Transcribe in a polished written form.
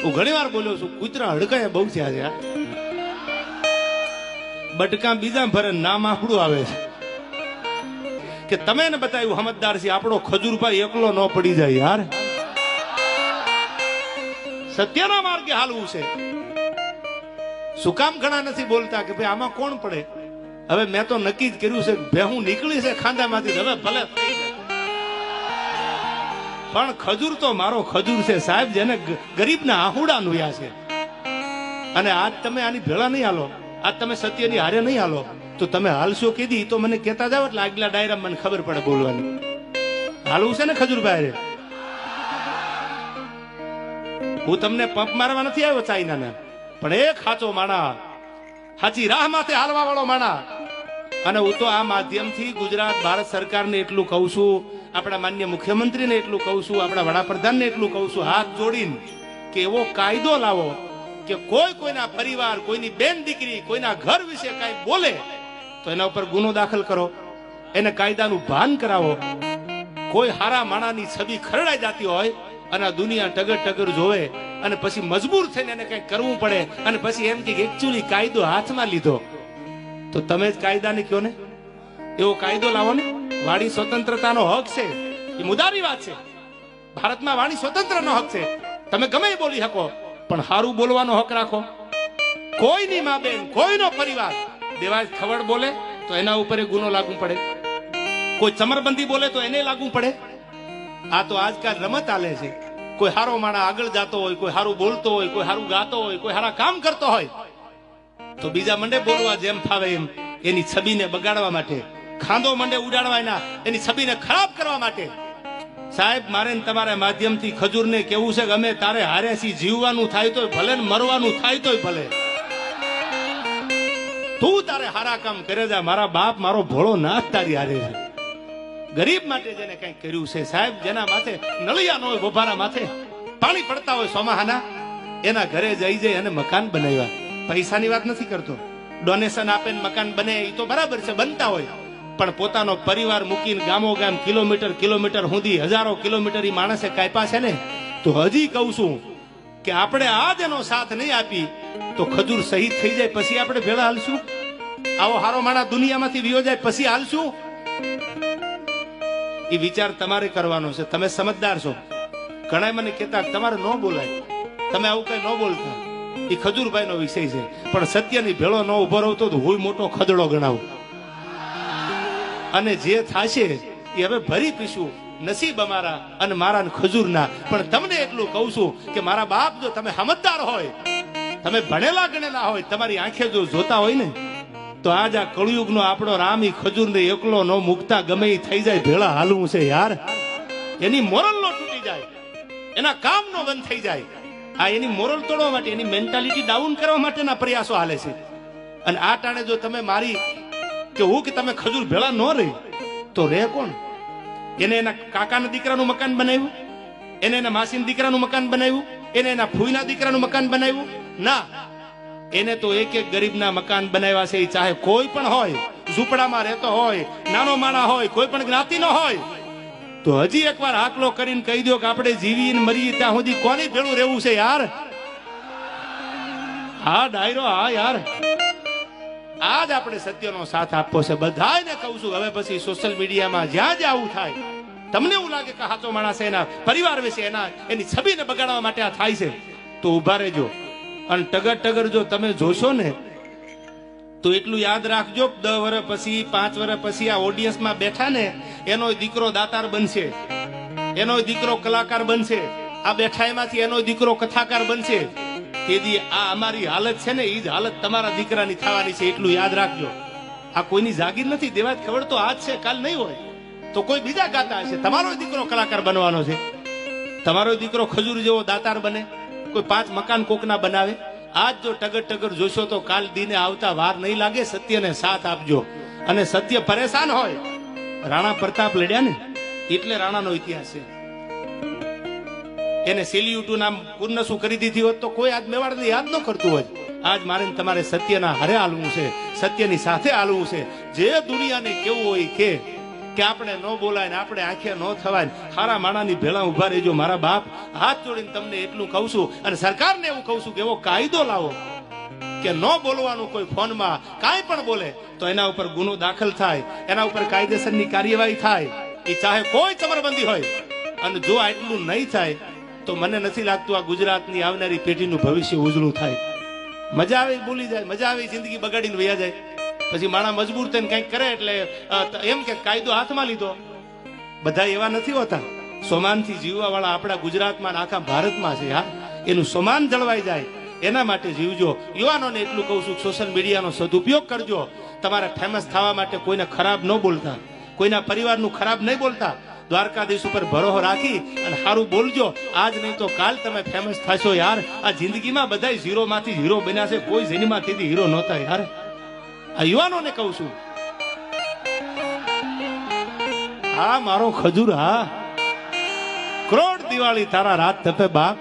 હું ઘણી વાર બોલ્યો છું, કૂતરા હડકાયા બહુ થયા છે. બટકા બીજા ભરે નામ આપણું આવે છે કે તમે એને બતાવ્યું સમજદાર છે, આપણો ખજૂરભાઈ એકલો ન પડી જાય યાર. સત્યના માર્ગે હાલવું છે. શું કામ ઘણા નથી બોલતા કે ભાઈ આમાં કોણ પડે? હવે મેં તો નક્કી જ કર્યું છે કે હું નીકળી છે ખાંદામાંથી, હવે ભલે થઈ જાય. પણ ખજૂર તો મારો ખજૂર છે સાહેબ, જેને ગરીબના આહુડા નુયા છે. અને આજ તમે આની ભેળા નહીં હાલો, આજ તમે સત્યની હારે નહીં હાલો, તો તમે હાલશો કીધી તો મને કહેતા જાવ એટલે આગલા ડાયરા મને ખબર પડે બોલવાની. હાલવું છે ને ખજૂરભાઈ? હું તમને પંપ મારવા નથી આવ્યો ચાઇનાના, પણ એક સાચો માણા, સાચી રાહ માથે હાલવા વાળો માણા. અને હું તો આ માધ્યમથી ગુજરાત ભારત સરકારને એટલું કહું છું, આપણા માન્ય મુખ્યમંત્રીને એટલું કહું છું, આપણા વડાપ્રધાનને એટલું કહું છું, હાથ જોડીને કે એવો કાયદો લાવો કે કોઈ કોઈના પરિવાર, કોઈની બેન દીકરી, કોઈના ઘર વિશે કઈ બોલે તો એના ઉપર ગુનો દાખલ કરો, એને કાયદાનું ભાન કરાવો. કોઈ હારા માણાની છબી ખરડાઈ જતી હોય અને આ દુનિયા ટગર ટગર જોવે અને પછી મજબૂર થઈને એને કઈ કરવું પડે અને પછી એમ કે એકચ્યુઅલી કાયદો હાથમાં લીધો, તો તમે જ કાયદાને કહો ને. એવો કાયદો લાવો ને. વાણી સ્વતંત્રતાનો હક છે, એ મુદ્દાની વાત છે. ભારતમાં વાણી સ્વતંત્રનો હક છે, તમે ગમે એ બોલી શકો, પણ હારું બોલવાનો હક રાખો. કોઈની મા બેન, કોઈનો પરિવાર દેવાજ ખવડ બોલે તો એના ઉપર ગુનો લાગુ પડે, કોઈ ચમરબંધી બોલે તો એને લાગુ પડે. આ તો આજકાલ રમત આલે છે. કોઈ હારો માણા આગળ જાતો હોય, કોઈ હારું બોલતો હોય, કોઈ હારું ગાતો હોય, કોઈ હારા કામ કરતો હોય તો બીજા મંડે બોલવા જેમ ફાવે એમ, એની છબીને બગાડવા માટે, ખાંદો મંડે ઉડાડવા, એની છબીને ખરાબ કરવા માટે. સાહેબ, મારે તમારા માધ્યમથી ખજૂરને કેવું છે કે અમે તારે હારેસી, જીવવાનું થાય તોય ભલે ને મરવાનું થાય તોય ભલે, તું તારે હારા કામ કરે જા. મારા બાપ, મારો ભોળો નાથ તારી હારે છે. ગરીબ માટે જેને કઈ કર્યું છે સાહેબ, જેના માથે નળિયા ન હોય, બોભારા માથે પાણી પડતા હોય સોમાહાના, એના ઘરે જઈ જઈ અને મકાન બનાવ્યા. પૈસાની વાત નથી કરતો, ડોનેશન આપે મકાન બને એ તો બરાબર છે, બનતા હોય, પણ પોતાનો પરિવાર મૂકીને ગામો ગામ, કિલોમીટર કિલોમીટર સુધી, હજારો કિલોમીટર એ માણસે કાપ્યા છે ને. તો હજી કહું છું કે આપણે આજ એનો સાથ નહીં આપી તો ખજૂર શહીદ થઈ જાય પછી આપણે ભેળા હાલશું? આવો હારો માણા દુનિયામાંથી વિયો જાય પછી હાલશું? એ વિચાર તમારે કરવાનો છે. તમે સમજદાર છો. ઘણા મને કહેતા તમારે ન બોલાય, તમે આવું કઈ ન બોલતા. એ ખજૂરભાઈ નો વિષય છે, પણ સત્યની ભેળો ન ઉભો રહતો તો હું મોટો ખદડો ગણાવું. અને જે થશે એ હવે ભરી પીશું, નસીબ અમારા અને મારા ખજૂરના. પણ તમને એટલું કહું છું કે મારા બાપ, જો તમે સમજદાર હોય, તમે ભણેલા ગણેલા હોય, તમારી આંખે જો જોતા હોય ને, તો આજ આ કળયુગનો આપણો રામ ઈ ખજૂરને એકલો ન મુકતા ગમે એ થઈ જાય, ભેળા હાલવું છે યાર. એની મોરલ નો તૂટી જાય, એના કામ નો બંધ થઈ જાય. આ એની મોરલ તોડવા માટે, એની મેન્ટાલિટી ડાઉન કરવા માટેના પ્રયાસો હાલે છે. અને આ ટાણે જો તમે મારી કે હું કે તમે ખજૂર ભેળા ન રહી તો રે કોણ? એને એના કાકાના દીકરાનું મકાન બનાવ્યું, એને એના માસીના દીકરાનું મકાન બનાવ્યું, એને એના ફૂઈના દીકરાનું મકાન બનાવ્યું? ના, એને તો એક એક ગરીબના મકાન બનાવ્યા છે. ચાહે કોઈ પણ હોય, ઝૂંપડામાં રહેતો હોય, નાનો માણા હોય, કોઈ પણ જ્ઞાતિનો હોય, તો હજી એકવાર આકલો કરીને કહી દો કે આપણે જીવીને મરીએ ત્યાં સુધી કોની ભેળું રહેવું છે યાર? હા ડાયરો, હા યાર, આજ આપણે સત્યનો સાથ આપવો છે. બધાને કહું છું, હવે પછી સોશિયલ મીડિયામાં જ્યાં જ્યાં આવું થાય, તમને એવું લાગે કે સાચો માણસ એના પરિવાર વિશે, એની છબીને બગાડવા માટે આ થાય છે, તો ઉભા રહેજો. અને ટગર ટગર જો તમે જોશો ને તો એટલું યાદ રાખજો, 10 વર્ષ પછી, 5 વર્ષ પછી આ ઓડિયન્સમાં બેઠા ને, એનો દીકરો દાતાર બનશે, એનો દીકરો કલાકાર બનશે, આ બેઠા એમાંથી એનો દીકરો કથાકાર બનશે. તેથી આ અમારી હાલત છે ને, એ જ હાલત તમારા દીકરાની થવાની છે, એટલું યાદ રાખજો. આ કોઈની જાગીર નથી. દેવાજ ખબર તો આજ છે, કાલ નહીં હોય તો કોઈ બીજા ગાતા હશે. તમારો દીકરો કલાકાર બનવાનો છે, તમારો દીકરો ખજૂર જેવો દાતાર બને, કોઈ 5 મકાન કોકના બનાવે. આજ જો ટગર ટગર જોશો તો કાલ દીને આવતા વાર નહીં લાગે. સત્યને સાથ આપજો. અને સત્ય પરેશાન હોય, રાણા પ્રતાપ લડ્યા ને એટલે રાણાનો ઇતિહાસ છે. એને સેલ્યુટનું નામ પૂર્ણ શું કરી દીધી હોત તો કોઈ આજ મેવાડને યાદ ન કરતું હોય. આજ મારે તમારે સત્યના હારે હાલવું છે, સત્યની સાથે હાલવું છે. જે દુનિયાને કેવું હોય કે કે આપણે ન બોલાય ને આપણે આંખે ન થવાય. ખારા માણાની ભેળા ઉભા રહેજો મારા બાપ. હાથ જોડીને તમને એટલું કહું છું, અને સરકારને એવું કહું છું કે એવો કાયદો લાવો કે ન બોલવાનું. કોઈ ફોનમાં કાંઈ પણ બોલે તો એના ઉપર ગુનો દાખલ થાય, એના ઉપર કાયદેસરની કાર્યવાહી થાય, એ ચાહે કોઈ ચમરબંધી હોય. અને જો આટલું નહીં થાય તો મને નથી લાગતું આ ગુજરાતની આવનારી પેઢીનું ભવિષ્ય ઉજળું થાય. મજા આવે બોલી જાય, મજા આવે જિંદગી બગાડીને વયા જાય. પછી માણા મજબૂર થઈને કંઈક કરે એટલે એમ કે કાયદો હાથમાં લીધો. બધા એવા નથી હોતા. સોમાનથી જીવવા વાળા આપણા ગુજરાતમાં આખા ભારતમાં છે. હા, એનું સોમાન જળવાઈ જાય એના માટે જીવજો. યુવાનોને એટલું કહું છું, સોશિયલ મીડિયાનો સદુપયોગ કરજો. તમારે ફેમસ થવા માટે કોઈને ખરાબ ન બોલતા, કોઈના પરિવારનું ખરાબ નહીં બોલતા. દ્વારકાધીશ ઉપર ભરોસો રાખી અને સારું બોલજો. આજ નહીં તો કાલ તમે ફેમસ થશો યાર. આ જિંદગીમાં બધા ઝીરો માંથી હીરો બન્યા છે, કોઈ જન્મમાંથી હીરો નહોતા યાર. આ યુવાનોને કહું છું. હા મારો ખજૂર, હા કરોડ દિવાળી તારા રાત તપે બાપ.